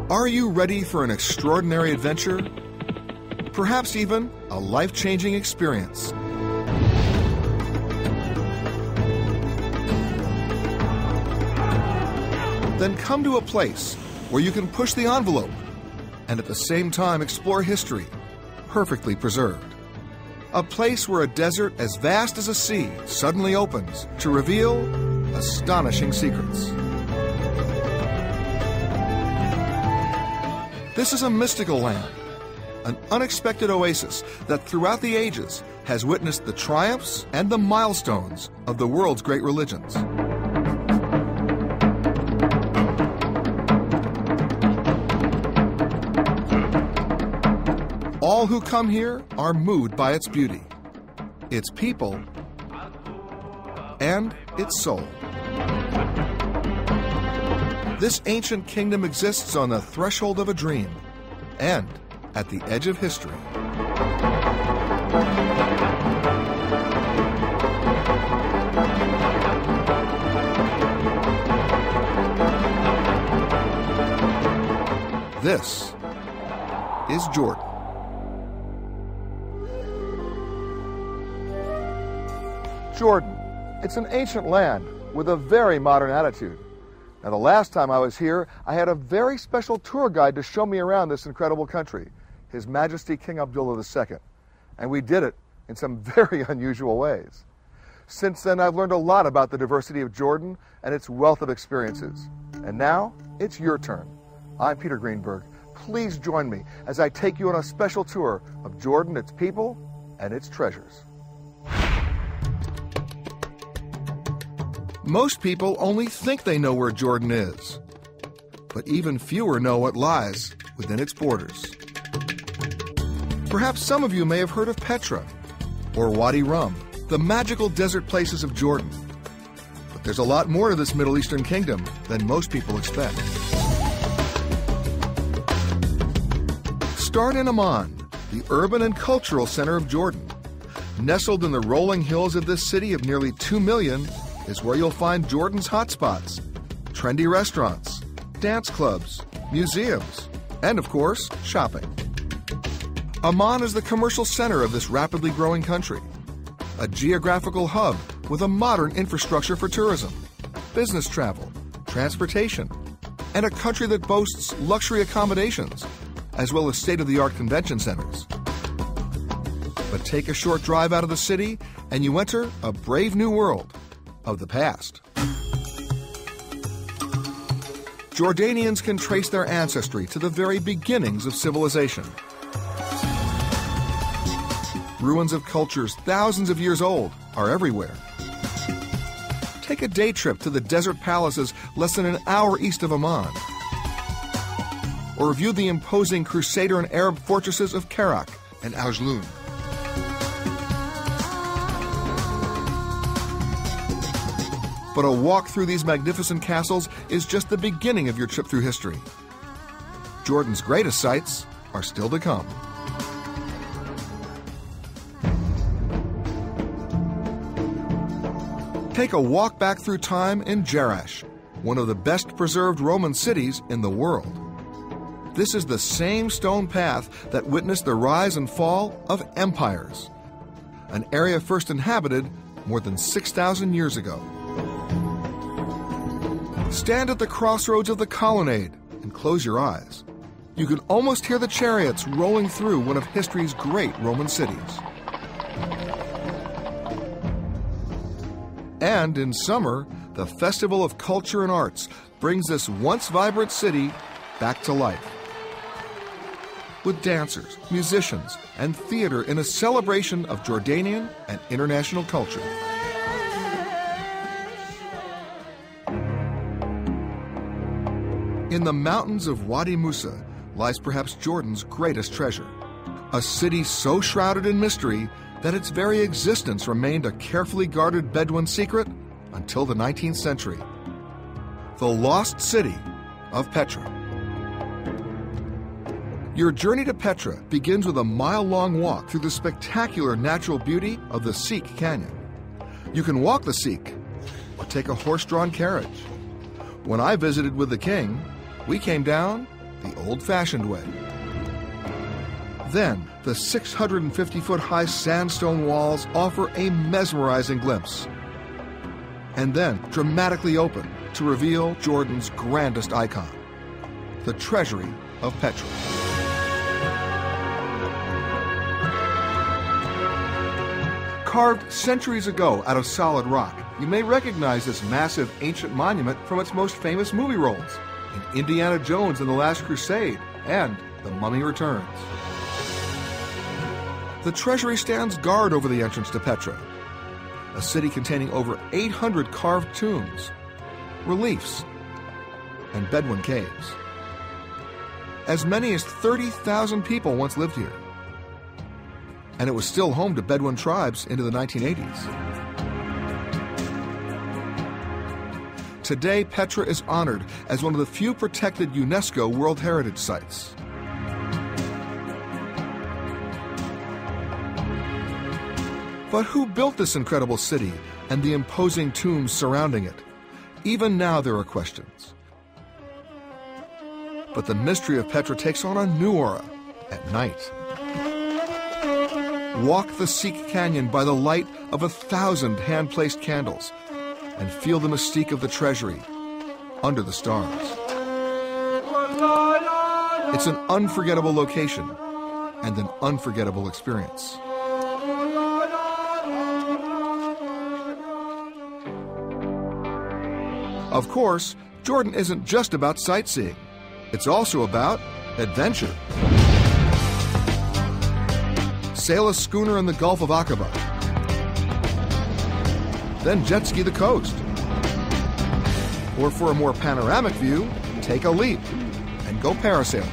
Are you ready for an extraordinary adventure? Perhaps even a life-changing experience. Then come to a place where you can push the envelope and at the same time explore history, perfectly preserved. A place where a desert as vast as a sea suddenly opens to reveal astonishing secrets. This is a mystical land, an unexpected oasis that throughout the ages has witnessed the triumphs and the milestones of the world's great religions. All who come here are moved by its beauty, its people, and its soul. This ancient kingdom exists on the threshold of a dream and at the edge of history. This is Jordan. Jordan. It's an ancient land with a very modern attitude. Now, the last time I was here, I had a very special tour guide to show me around this incredible country, His Majesty King Abdullah II. And we did it in some very unusual ways. Since then, I've learned a lot about the diversity of Jordan and its wealth of experiences. And now, it's your turn. I'm Peter Greenberg. Please join me as I take you on a special tour of Jordan, its people, and its treasures. Most people only think they know where Jordan is, but even fewer know what lies within its borders. Perhaps some of you may have heard of Petra or Wadi Rum, the magical desert places of Jordan. But there's a lot more to this Middle Eastern kingdom than most people expect. Start in Amman, the urban and cultural center of Jordan. Nestled in the rolling hills of this city of nearly 2 million, is where you'll find Jordan's hotspots, trendy restaurants, dance clubs, museums, and of course, shopping. Amman is the commercial center of this rapidly growing country, a geographical hub with a modern infrastructure for tourism, business travel, transportation, and a country that boasts luxury accommodations, as well as state-of-the-art convention centers. But take a short drive out of the city and you enter a brave new world of the past. Jordanians can trace their ancestry to the very beginnings of civilization. Ruins of cultures thousands of years old are everywhere. Take a day trip to the desert palaces less than an hour east of Amman. Or view the imposing Crusader and Arab fortresses of Kerak and Ajloun. But a walk through these magnificent castles is just the beginning of your trip through history. Jordan's greatest sights are still to come. Take a walk back through time in Jerash, one of the best preserved Roman cities in the world. This is the same stone path that witnessed the rise and fall of empires, an area first inhabited more than 6,000 years ago. Stand at the crossroads of the colonnade and close your eyes. You can almost hear the chariots rolling through one of history's great Roman cities. And in summer, the Festival of Culture and Arts brings this once vibrant city back to life. With dancers, musicians, and theater in a celebration of Jordanian and international culture. In the mountains of Wadi Musa lies perhaps Jordan's greatest treasure, a city so shrouded in mystery that its very existence remained a carefully guarded Bedouin secret until the 19th century. The lost city of Petra. Your journey to Petra begins with a mile-long walk through the spectacular natural beauty of the Sikh Canyon. You can walk the Sikh or take a horse-drawn carriage. When I visited with the king, we came down the old-fashioned way. Then, the 650-foot-high sandstone walls offer a mesmerizing glimpse, and then dramatically open to reveal Jordan's grandest icon, the treasury of Petra. Carved centuries ago out of solid rock, you may recognize this massive ancient monument from its most famous movie roles, in Indiana Jones and the Last Crusade and The Mummy Returns. The treasury stands guard over the entrance to Petra, a city containing over 800 carved tombs, reliefs, and Bedouin caves. As many as 30,000 people once lived here, and it was still home to Bedouin tribes into the 1980s. Today, Petra is honored as one of the few protected UNESCO World Heritage Sites. But who built this incredible city and the imposing tombs surrounding it? Even now there are questions. But the mystery of Petra takes on a new aura at night. Walk the Sikh Canyon by the light of 1,000 hand-placed candles and feel the mystique of the treasury under the stars. It's an unforgettable location and an unforgettable experience. Of course, Jordan isn't just about sightseeing. It's also about adventure. Sail a schooner in the Gulf of Aqaba. Then jet ski the coast. Or for a more panoramic view, take a leap and go parasailing.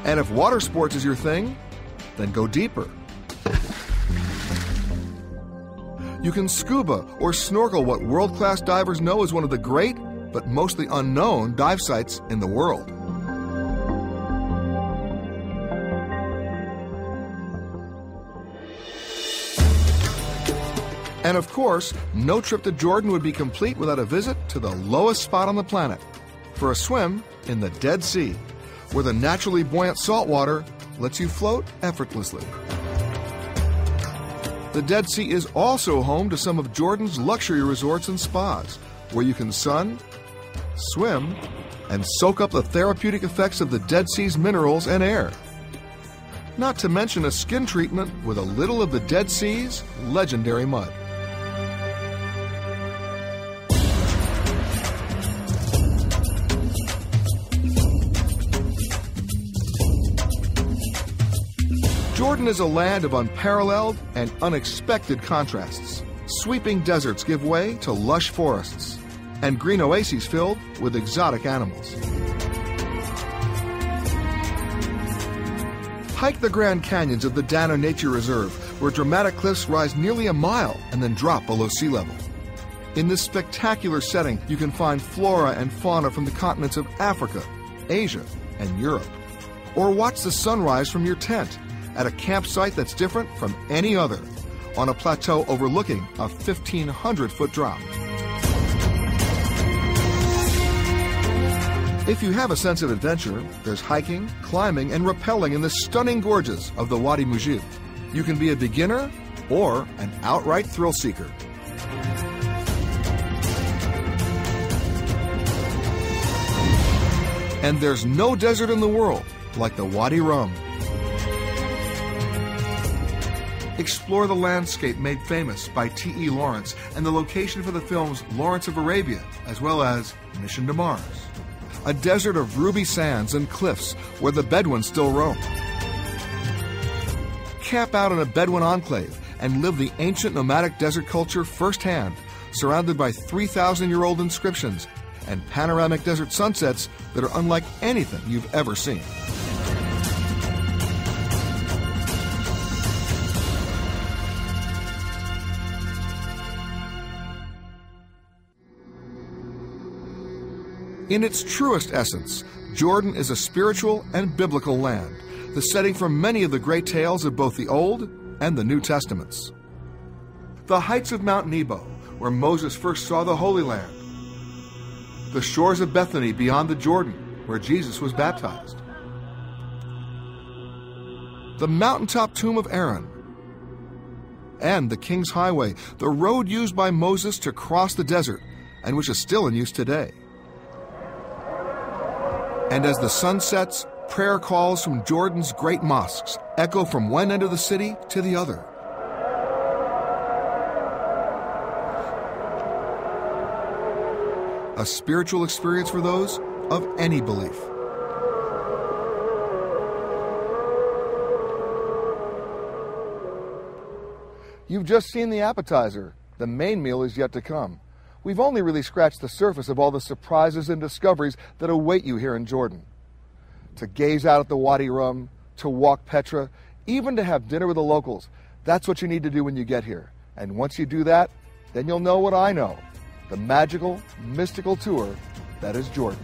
And if water sports is your thing, then go deeper. You can scuba or snorkel what world-class divers know is one of the great, but mostly unknown, dive sites in the world. And of course, no trip to Jordan would be complete without a visit to the lowest spot on the planet, for a swim in the Dead Sea, where the naturally buoyant salt water lets you float effortlessly. The Dead Sea is also home to some of Jordan's luxury resorts and spas, where you can sun, swim, and soak up the therapeutic effects of the Dead Sea's minerals and air. Not to mention a skin treatment with a little of the Dead Sea's legendary mud. Jordan is a land of unparalleled and unexpected contrasts. Sweeping deserts give way to lush forests, and green oases filled with exotic animals. Hike the Grand Canyons of the Dana Nature Reserve, where dramatic cliffs rise nearly a mile and then drop below sea level. In this spectacular setting, you can find flora and fauna from the continents of Africa, Asia, and Europe. Or watch the sunrise from your tent at a campsite that's different from any other, on a plateau overlooking a 1,500-foot drop. If you have a sense of adventure, there's hiking, climbing, and rappelling in the stunning gorges of the Wadi Mujib. You can be a beginner or an outright thrill seeker. And there's no desert in the world like the Wadi Rum. Explore the landscape made famous by T.E. Lawrence and the location for the films Lawrence of Arabia, as well as Mission to Mars. A desert of ruby sands and cliffs where the Bedouins still roam. Camp out in a Bedouin enclave and live the ancient nomadic desert culture firsthand, surrounded by 3,000-year-old inscriptions and panoramic desert sunsets that are unlike anything you've ever seen. In its truest essence, Jordan is a spiritual and biblical land, the setting for many of the great tales of both the Old and the New Testaments. The heights of Mount Nebo, where Moses first saw the Holy Land. The shores of Bethany beyond the Jordan, where Jesus was baptized. The mountaintop tomb of Aaron. And the King's Highway, the road used by Moses to cross the desert, and which is still in use today. And as the sun sets, prayer calls from Jordan's great mosques echo from one end of the city to the other. A spiritual experience for those of any belief. You've just seen the appetizer. The main meal is yet to come. We've only really scratched the surface of all the surprises and discoveries that await you here in Jordan. To gaze out at the Wadi Rum, to walk Petra, even to have dinner with the locals, that's what you need to do when you get here. And once you do that, then you'll know what I know. The magical, mystical tour that is Jordan.